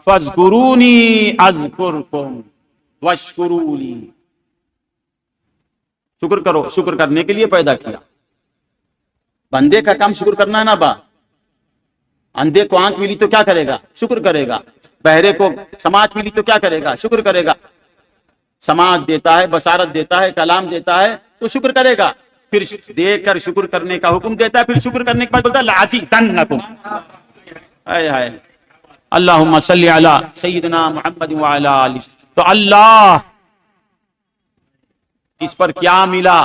فاذکرونی اذکرکم واشکرونی. شکر کرو، شکر کرنے کے لیے پیدا کیا. بندے کا کام شکر کرنا ہے نا با. اندھے کو آنکھ ملی تو کیا کرے گا؟ شکر کرے گا. بہرے کو سماعت ملی تو کیا کرے گا؟ شکر کرے گا. سماعت دیتا ہے، بصارت دیتا ہے، کلام دیتا ہے تو شکر کرے گا. پھر دے کر شکر کرنے کا حکم دیتا ہے. پھر شکر کرنے کے بعد بولتا ہے لَأَزِيدَنَّكُمْ. ہائے ہائے. اللہم صلی علی سیدنا محمد وعلی آلہ. تو اللہ اس پر کیا ملا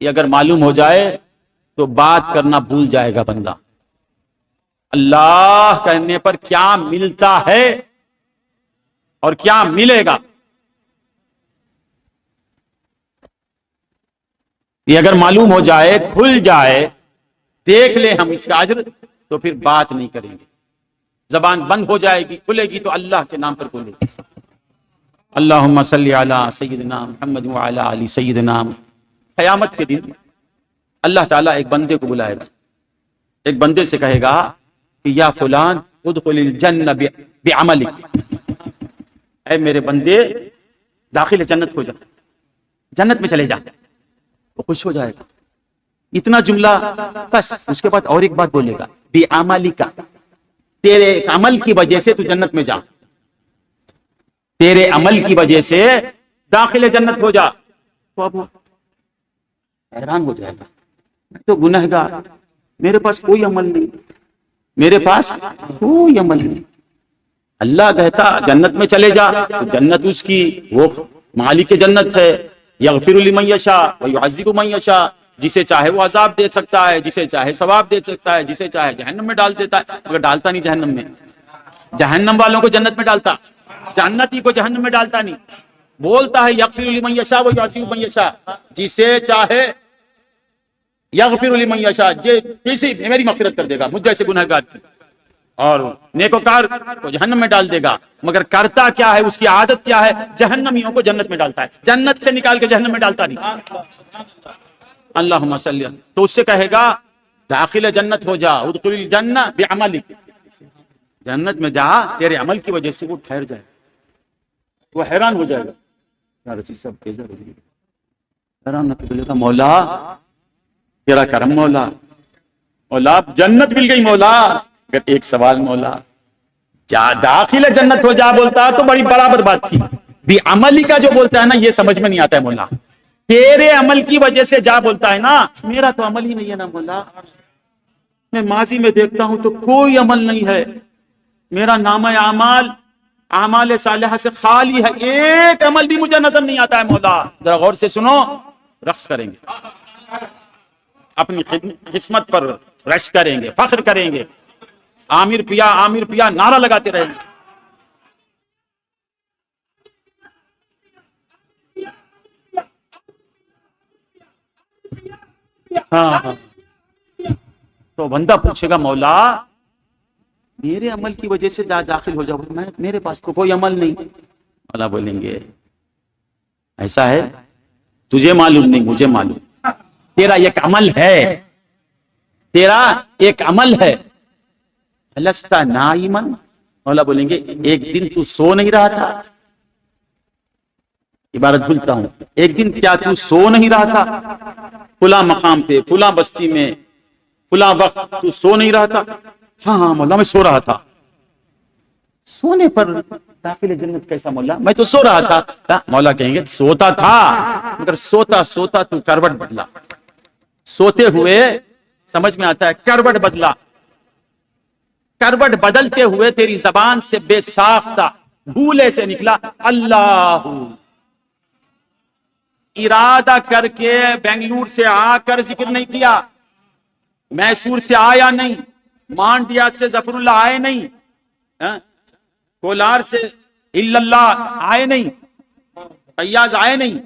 یہ اگر معلوم ہو جائے تو بات کرنا بھول جائے گا بندہ. اللہ کہنے پر کیا ملتا ہے اور کیا ملے گا یہ اگر معلوم ہو جائے، کھل جائے، دیکھ لیں ہم اس کا اجر، تو پھر بات نہیں کریں گے. زبان بند ہو جائے گی، کھلے گی تو اللہ کے نام پر کھلے گی. اللہم صلی علی سیدنا محمد وعلی آلہ سیدنا. قیامت کے دن اللہ تعالیٰ ایک بندے کو بلائے گا. ایک بندے سے کہے گا کہ یا فلان ادخل الجنہ بعملک. اے میرے بندے داخل جنت ہو جا، جنت میں چلے جا. وہ خوش ہو جائے گا. اتنا جملہ بس. اس کے بعد اور ایک بات بولے گا بعملک. تیرے عمل کی وجہ سے تو جنت میں جا، تیرے عمل کی وجہ سے داخل جنت ہو جا. تو اب حیران ہو جائے گا. میں تو گنہگار، میرے پاس کوئی عمل نہیں، میرے پاس کوئی عمل نہیں. اللہ کہتا جنت میں چلے جا تو جنت اس کی، وہ مالک جنت ہے. یغفر لمن یشاء ویعذب من یشاء. جسے چاہے وہ عذاب دے سکتا ہے، جسے چاہے ثواب دے سکتا ہے، جسے چاہے جہنم میں ڈال دیتا ہے. مگر ڈالتا نہیں جہنم میں. جہنم والوں کو جنت میں ڈالتا، جنتی کو جہنم میں ڈالتا نہیں. بولتا ہے یغفر لمن یشاء ویعذب من یشاء. جسے چاہے یغفر لمن یشاء، کسی میری مغفرت کر دے گا مجھ جیسے گنہگار کی، اور نیکوکار کو جہنم میں ڈال دے گا. مگر کرتا کیا ہے، اس کی عادت کیا ہے؟ جہنمیوں کو جنت میں ڈالتا ہے، جنت سے نکال کے جہنم میں ڈالتا نہیں. اللہم صلی. تو اس سے کہے گا داخل جنت ہو جا، ادخل الجنہ بعملک. جنت میں جا، تیرے عمل کی وجہ سے وہ ٹھہر جائے. وہ حیران ہو جائے گا. یار چیز سب کیسا ہو جائے گا. حیران نہ بولے گا مولا تیرا کرم مولا، مولا جنت مل گئی مولا. اگر ایک سوال مولا، جا داخل جنت ہو جا بولتا تو بڑی برابر بات تھی. بعملی کا جو بولتا ہے نا یہ سمجھ میں نہیں آتا ہے مولا. تیرے عمل کی وجہ سے جا بولتا ہے نا، میرا تو عمل ہی نہیں ہے نا مولا. میں ماضی میں دیکھتا ہوں تو کوئی عمل نہیں ہے، میرا نامہ اعمال اعمال صالحہ سے خالی ہے، ایک عمل بھی مجھے نظر نہیں آتا ہے مولا. ذرا غور سے سنو. رقص کریں گے، اپنی قسمت پر رش کریں گے، فخر کریں گے، عامر پیا نعرہ لگاتے رہیں گے. ہاں. تو بندہ پوچھے گا مولا میرے عمل کی وجہ سے داخل ہو جاؤ. میرے پاس تو کوئی عمل نہیں. مولا بولیں گے ایسا ہے، تجھے معلوم نہیں مجھے معلوم. تیرا ایک عمل ہے، تیرا ایک عمل ہے. لستا نائما. مولا بولیں گے ایک دن تو سو نہیں رہا تھا. عبارت بھولتا ہوں، ایک دن کیا تو سو نہیں رہا تھا؟ فلاں مقام پہ، فلاں بستی میں، فلاں وقت تو سو نہیں رہا تھا؟ ہاں مولا میں سو رہا تھا. سونے پر داخل جنت کیسا مولا؟ میں تو سو رہا تھا. مولا کہیں گے سوتا تھا، مگر سوتا سوتا تو کروٹ بدلا. سوتے ہوئے سمجھ میں آتا ہے کروٹ بدلا. کروٹ بدلتے ہوئے تیری زبان سے بے ساختہ بھولے سے نکلا اللہ. ارادہ کر کے بنگلور سے آ کر ذکر نہیں کیا، میسور سے آیا نہیں، مانڈیا سے ظفر اللہ آئے نہیں، کولار سے الا اللہ آئے نہیں، فیاض آئے نہیں.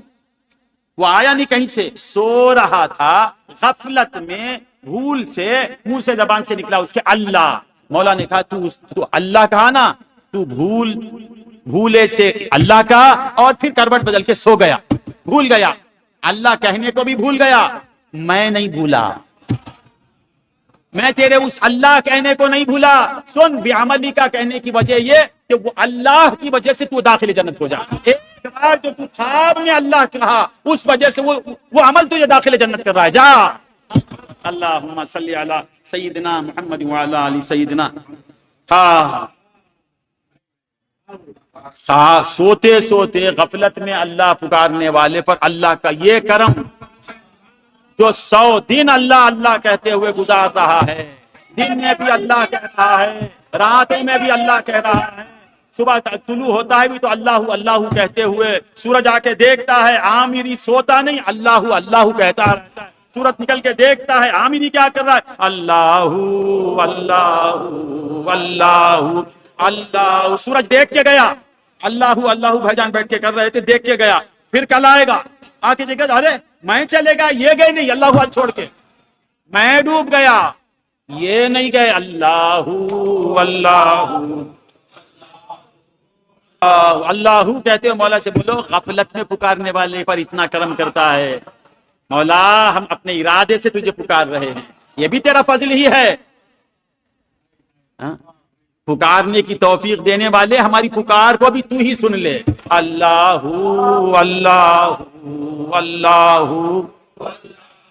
وہ آیا نہیں کہیں سے، سو رہا تھا غفلت میں، بھول سے منہ سے زبان سے نکلا اس کے اللہ. مولا نے کہا تو اللہ کہا نا، تو بھولے سے اللہ کا، اور پھر کروٹ بدل کے سو گیا، بھول گیا. اللہ کہنے کو بھی بھول گیا، میں نہیں بھولا. میں تیرے اس اللہ کہنے کو نہیں بھولا. سن بعملی کا کہنے کی وجہ یہ کہ وہ اللہ کی وجہ سے تو داخل جنت ہو جا. ایک بار جو تو خواب میں اللہ کہا اس وجہ سے وہ عمل تجھے داخل جنت کر رہا ہے. جا. اللہم صلی علی سیدنا محمد وعلی آل سیدنا. سوتے سوتے غفلت میں اللہ پکارنے والے پر اللہ کا یہ کرم جو 100 دن اللہ اللہ کہتے ہوئے گزار رہا ہے, دن میں بھی اللہ کہہ رہا ہے, راتوں میں بھی اللہ کہہ رہا ہے, صبح طلوع ہوتا ہے بھی تو اللہ اللہ کہتے ہوئے, سورج آ کے دیکھتا ہے عامری سوتا نہیں اللہ اللہ کہتا رہتا ہے, سورج نکل کے دیکھتا ہے عامری کیا کر رہا ہے اللہ اللہ اللہ اللہ. سورج دیکھ کے گیا اللہ اللہ بھائی جان بیٹھ کے کر رہے تھے, دیکھ کے گیا, پھر کل آئے گا آ کے دیکھا ارے میں چلے گا یہ گئے نہیں اللہ چھوڑ کے, میں ڈوب گیا یہ نہیں گئے اللہ اللہ اللہ کہتے ہو. مولا سے بولو غفلت میں پکارنے والے پر اتنا کرم کرتا ہے. مولا ہم اپنے ارادے سے تجھے پکار رہے ہیں, یہ بھی تیرا فضل ہی ہے. پکارنے کی توفیق دینے والے ہماری پکار کو بھی تو ہی سن لے. اللہ اللہ اللہ